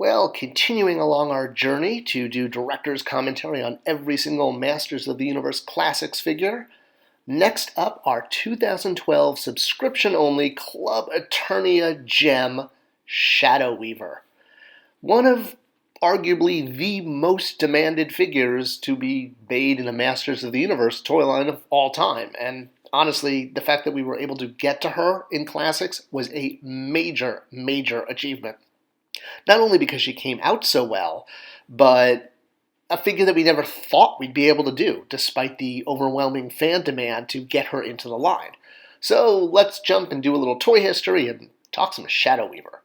Well, continuing along our journey to do director's commentary on every single Masters of the Universe Classics figure, next up our 2012 subscription-only Club Eternia gem, Shadow Weaver. One of arguably the most demanded figures to be made in a Masters of the Universe toy line of all time, and honestly, the fact that we were able to get to her in Classics was a major, major achievement. Not only because she came out so well, but a figure that we never thought we'd be able to do, despite the overwhelming fan demand to get her into the line. So let's jump and do a little toy history and talk some Shadow Weaver.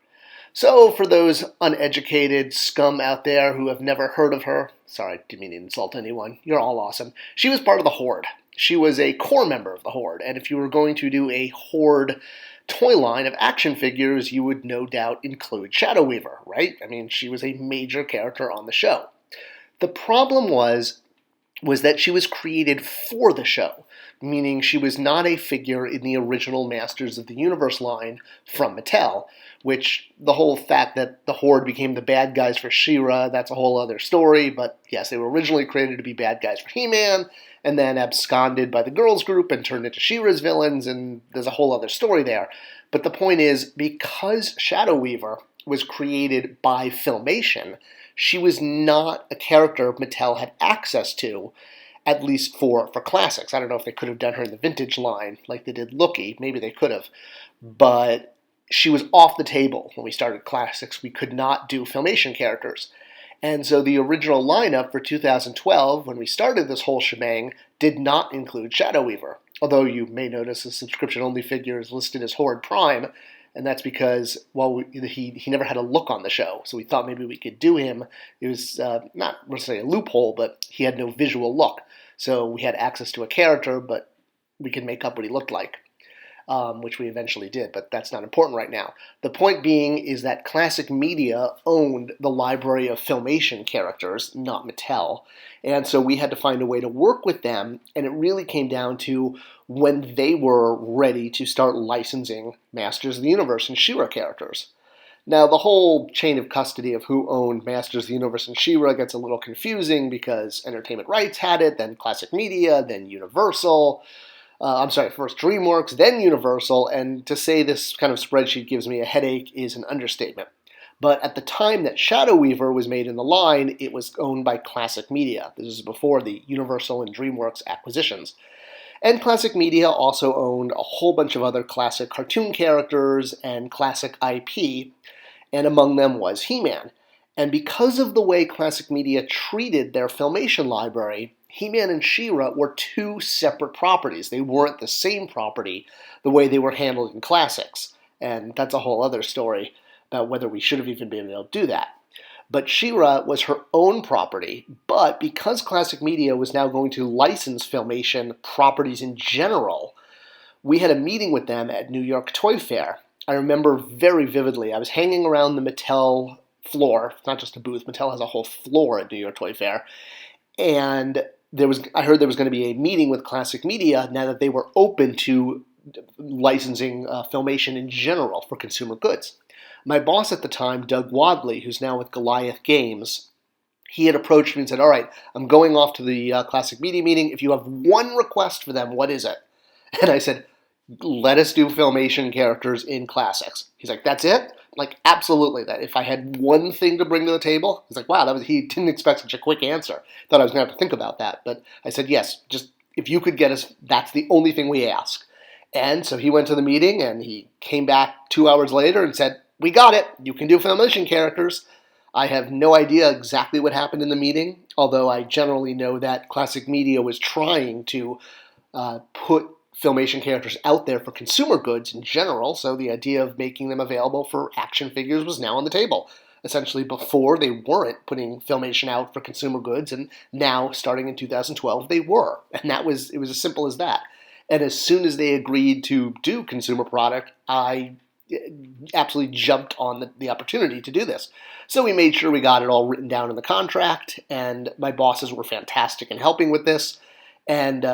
So for those uneducated scum out there who have never heard of her, sorry, didn't mean to insult anyone, you're all awesome. She was part of the Horde. She was a core member of the Horde, and if you were going to do a Horde toy line of action figures, you would no doubt include Shadow Weaver, right? I mean, she was a major character on the show. The problem was that she was created for the show, meaning she was not a figure in the original Masters of the Universe line from Mattel, which the whole fact that the Horde became the bad guys for She-Ra, that's a whole other story, but yes, they were originally created to be bad guys for He-Man, and then absconded by the girls group and turned into She-Ra's villains, and there's a whole other story there. But the point is, because Shadow Weaver was created by Filmation, she was not a character Mattel had access to, at least for Classics. I don't know if they could have done her in the vintage line like they did Lookie. Maybe they could have. But she was off the table when we started Classics. We could not do Filmation characters. And so the original lineup for 2012, when we started this whole shebang, did not include Shadow Weaver. Although you may notice the subscription-only figure is listed as Horde Prime, and that's because, well, he never had a look on the show, so we thought maybe we could do him. It was not, let's say, a loophole, but he had no visual look. So we had access to a character, but we could make up what he looked like. Which we eventually did, but that's not important right now. The point being is that Classic Media owned the library of Filmation characters, not Mattel, and so we had to find a way to work with them, and it really came down to when they were ready to start licensing Masters of the Universe and She-Ra characters. Now, the whole chain of custody of who owned Masters of the Universe and She-Ra gets a little confusing because Entertainment Rights had it, then Classic Media, then Universal. First DreamWorks, then Universal, and to say this kind of spreadsheet gives me a headache is an understatement. But at the time that Shadow Weaver was made in the line, it was owned by Classic Media. This is before the Universal and DreamWorks acquisitions. And Classic Media also owned a whole bunch of other classic cartoon characters and classic IP, and among them was He-Man. And because of the way Classic Media treated their Filmation library, He-Man and She-Ra were two separate properties. They weren't the same property the way they were handled in Classics. And that's a whole other story about whether we should have even been able to do that. But She-Ra was her own property, but because Classic Media was now going to license Filmation properties in general, we had a meeting with them at New York Toy Fair. I remember very vividly. I was hanging around the Mattel floor, not just a booth. Mattel has a whole floor at New York Toy Fair. And I heard there was going to be a meeting with Classic Media now that they were open to licensing Filmation in general for consumer goods. My boss at the time, Doug Wadley, who's now with Goliath Games, he had approached me and said, all right, I'm going off to the Classic Media meeting. If you have one request for them, what is it? And I said, let us do Filmation characters in Classics. He's like, that's it? Like, absolutely. That if I had one thing to bring to the table, he's like, wow, he didn't expect such a quick answer. Thought I was going to have to think about that. But I said, yes, just if you could get us, that's the only thing we ask. And so he went to the meeting, and he came back 2 hours later and said, we got it. You can do Filmation characters. I have no idea exactly what happened in the meeting, although I generally know that Classic Media was trying to put Filmation characters out there for consumer goods in general, so the idea of making them available for action figures was now on the table. Essentially, before they weren't putting Filmation out for consumer goods, and now, starting in 2012, they were. And it was as simple as that. And as soon as they agreed to do consumer product, I absolutely jumped on the opportunity to do this. So we made sure we got it all written down in the contract, and my bosses were fantastic in helping with this. And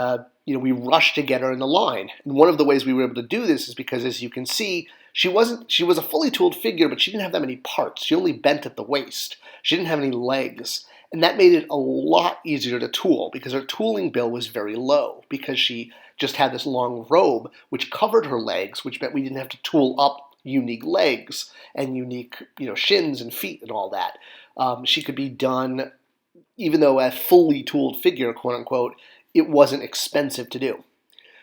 we rushed to get her in the line. And one of the ways we were able to do this is because, as you can see, She was a fully tooled figure, but she didn't have that many parts. She only bent at the waist. She didn't have any legs. And that made it a lot easier to tool because her tooling bill was very low because she just had this long robe which covered her legs, which meant we didn't have to tool up unique legs and unique, shins and feet and all that. She could be done, even though a fully tooled figure, quote unquote, it wasn't expensive to do.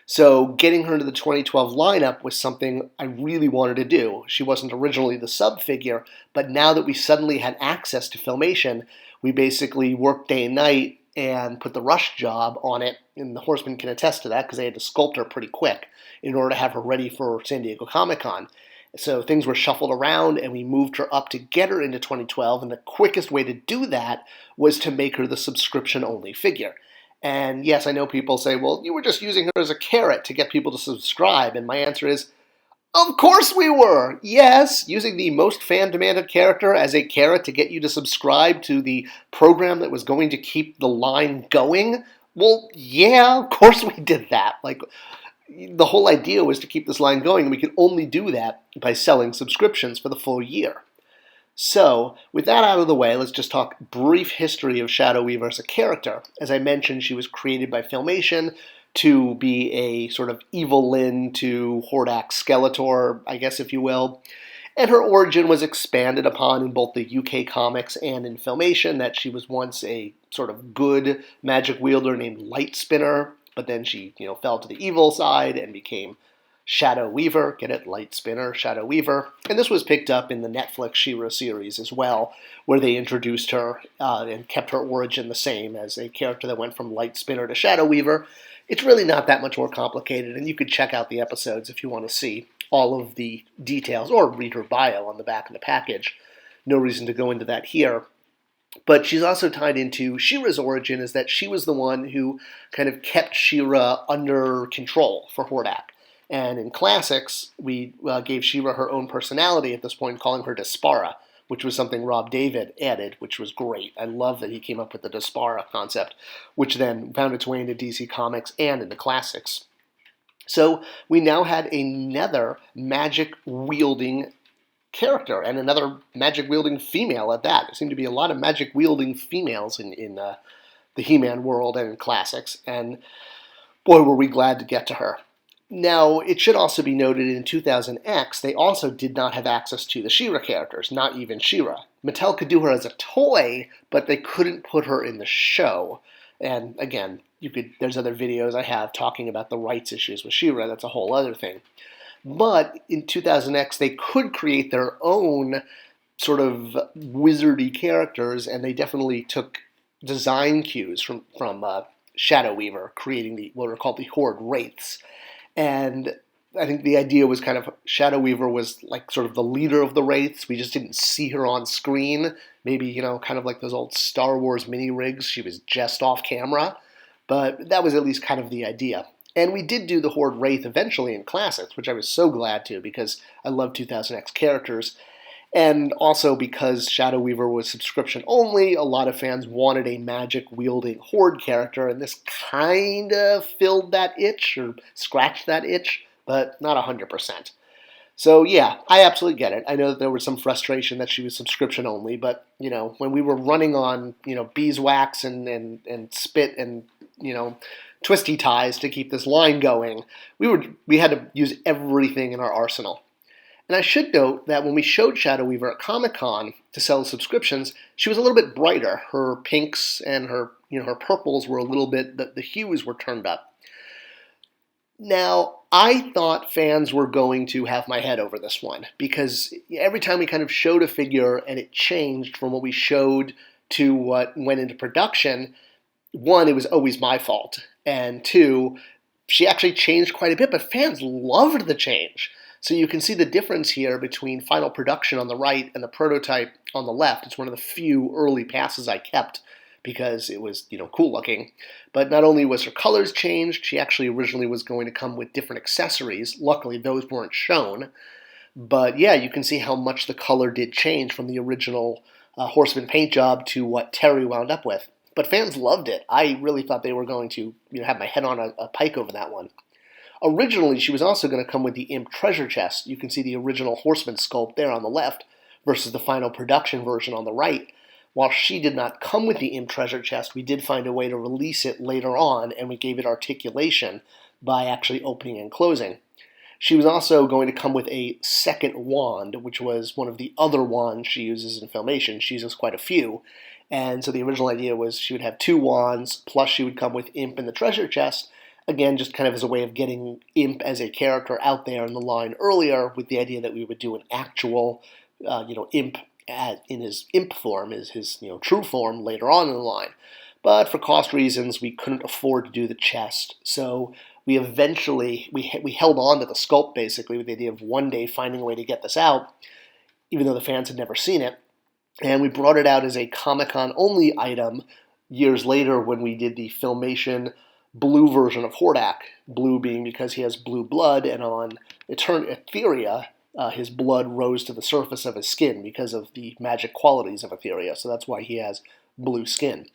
So getting her into the 2012 lineup was something I really wanted to do. She wasn't originally the sub figure, but now that we suddenly had access to Filmation, we basically worked day and night and put the rush job on it, and the Horsemen can attest to that because they had to sculpt her pretty quick in order to have her ready for San Diego Comic-Con. So things were shuffled around, and we moved her up to get her into 2012, and the quickest way to do that was to make her the subscription-only figure. And yes, I know people say, well, you were just using her as a carrot to get people to subscribe, and my answer is, of course we were! Yes, using the most fan-demanded character as a carrot to get you to subscribe to the program that was going to keep the line going? Well, yeah, of course we did that. The whole idea was to keep this line going, and we could only do that by selling subscriptions for the full year. So, with that out of the way, let's just talk brief history of Shadow Weaver as a character. As I mentioned, she was created by Filmation to be a sort of evil Lyn to Hordak Skeletor, I guess if you will. And her origin was expanded upon in both the UK comics and in Filmation, that she was once a sort of good magic wielder named Light Spinner, but then she, fell to the evil side and became Shadow Weaver. Get it? Light Spinner, Shadow Weaver. And this was picked up in the Netflix She-Ra series as well, where they introduced her and kept her origin the same as a character that went from Light Spinner to Shadow Weaver. It's really not that much more complicated, and you could check out the episodes if you want to see all of the details, or read her bio on the back of the package. No reason to go into that here. But she's also tied into She-Ra's origin, is that she was the one who kind of kept She-Ra under control for Hordak. And in Classics, we gave She-Ra her own personality at this point, calling her Despara, which was something Rob David added, which was great. I love that he came up with the Despara concept, which then found its way into DC Comics and into Classics. So we now had another magic-wielding character, and another magic-wielding female at that. There seemed to be a lot of magic-wielding females in the He-Man world and in Classics, and boy, were we glad to get to her. Now, it should also be noted in 2000X, they also did not have access to the She-Ra characters, not even She-Ra. Mattel could do her as a toy, but they couldn't put her in the show. And again, there's other videos I have talking about the rights issues with She-Ra. That's a whole other thing. But in 2000X, they could create their own sort of wizardy characters, and they definitely took design cues from Shadow Weaver, creating what are called the Horde Wraiths. And I think the idea was kind of Shadow Weaver was like sort of the leader of the Wraiths. We just didn't see her on screen. Maybe, kind of like those old Star Wars mini rigs. She was just off camera. But that was at least kind of the idea. And we did do the Horde Wraith eventually in Classics, which I was so glad to because I love 2000X characters. And also because Shadow Weaver was subscription only, a lot of fans wanted a magic-wielding Horde character, and this kind of filled that itch, or scratched that itch, but not 100%. So yeah, I absolutely get it. I know that there was some frustration that she was subscription only, but, when we were running on, beeswax and spit and, twisty ties to keep this line going, we had to use everything in our arsenal. And I should note that when we showed Shadow Weaver at Comic-Con to sell subscriptions, she was a little bit brighter. Her pinks and her purples were a little bit, the hues were turned up. Now, I thought fans were going to have my head over this one, because every time we kind of showed a figure and it changed from what we showed to what went into production, one, it was always my fault, and two, she actually changed quite a bit, but fans loved the change. So you can see the difference here between final production on the right and the prototype on the left. It's one of the few early passes I kept because it was, cool looking. But not only was her colors changed, she actually originally was going to come with different accessories. Luckily, those weren't shown. But yeah, you can see how much the color did change from the original Horseman paint job to what Terry wound up with. But fans loved it. I really thought they were going to have my head on a pike over that one. Originally, she was also going to come with the Imp treasure chest. You can see the original Horseman sculpt there on the left versus the final production version on the right. While she did not come with the Imp treasure chest, we did find a way to release it later on, and we gave it articulation by actually opening and closing. She was also going to come with a second wand, which was one of the other wands she uses in Filmation. She uses quite a few. And so the original idea was she would have 2 wands, plus she would come with Imp in the treasure chest, again, just kind of as a way of getting Imp as a character out there in the line earlier, with the idea that we would do an actual, Imp in his Imp form, his true form later on in the line. But for cost reasons, we couldn't afford to do the chest, so we eventually we held on to the sculpt basically with the idea of one day finding a way to get this out, even though the fans had never seen it. And we brought it out as a Comic-Con only item years later when we did the Filmation blue version of Hordak. Blue being because he has blue blood, and on Etheria, his blood rose to the surface of his skin because of the magic qualities of Etheria. So that's why he has blue skin.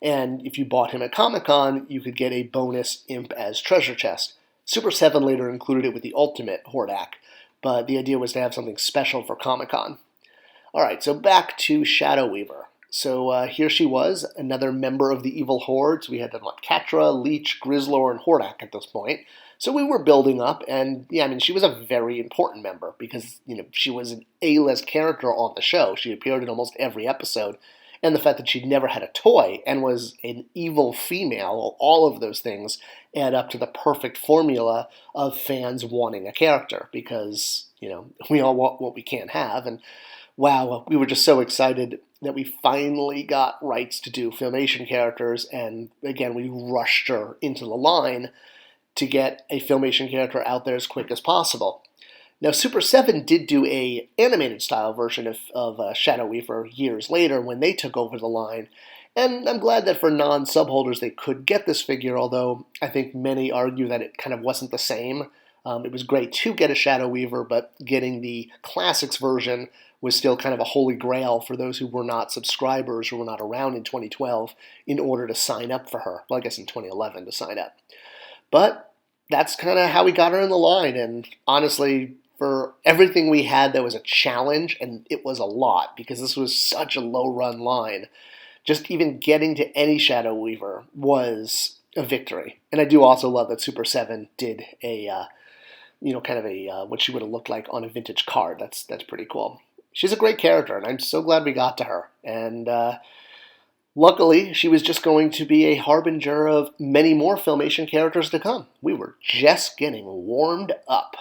And if you bought him at Comic-Con, you could get a bonus Imp as treasure chest. Super 7 later included it with the Ultimate Hordak, but the idea was to have something special for Comic-Con. Alright, so back to Shadow Weaver. So here she was, another member of the Evil Hordes. We had Catra, Leech, Grizzlor, and Hordak at this point. So we were building up, and she was a very important member because she was an A-list character on the show. She appeared in almost every episode. And the fact that she'd never had a toy and was an evil female, all of those things add up to the perfect formula of fans wanting a character because, we all want what we can't have. And wow, we were just so excited that we finally got rights to do Filmation characters. And again, we rushed her into the line to get a Filmation character out there as quick as possible. Now, Super 7 did do a animated style version of Shadow Weaver years later when they took over the line, and I'm glad that for non-subholders they could get this figure, although I think many argue that it kind of wasn't the same. It was great to get a Shadow Weaver, but getting the Classics version was still kind of a holy grail for those who were not subscribers or were not around in 2012 in order to sign up for her. Well, I guess in 2011 to sign up. But that's kind of how we got her in the line, and honestly, for everything we had, there was a challenge, and it was a lot, because this was such a low-run line. Just even getting to any Shadow Weaver was a victory. And I do also love that Super 7 did a, what she would have looked like on a vintage card. That's pretty cool. She's a great character, and I'm so glad we got to her. And luckily, she was just going to be a harbinger of many more Filmation characters to come. We were just getting warmed up.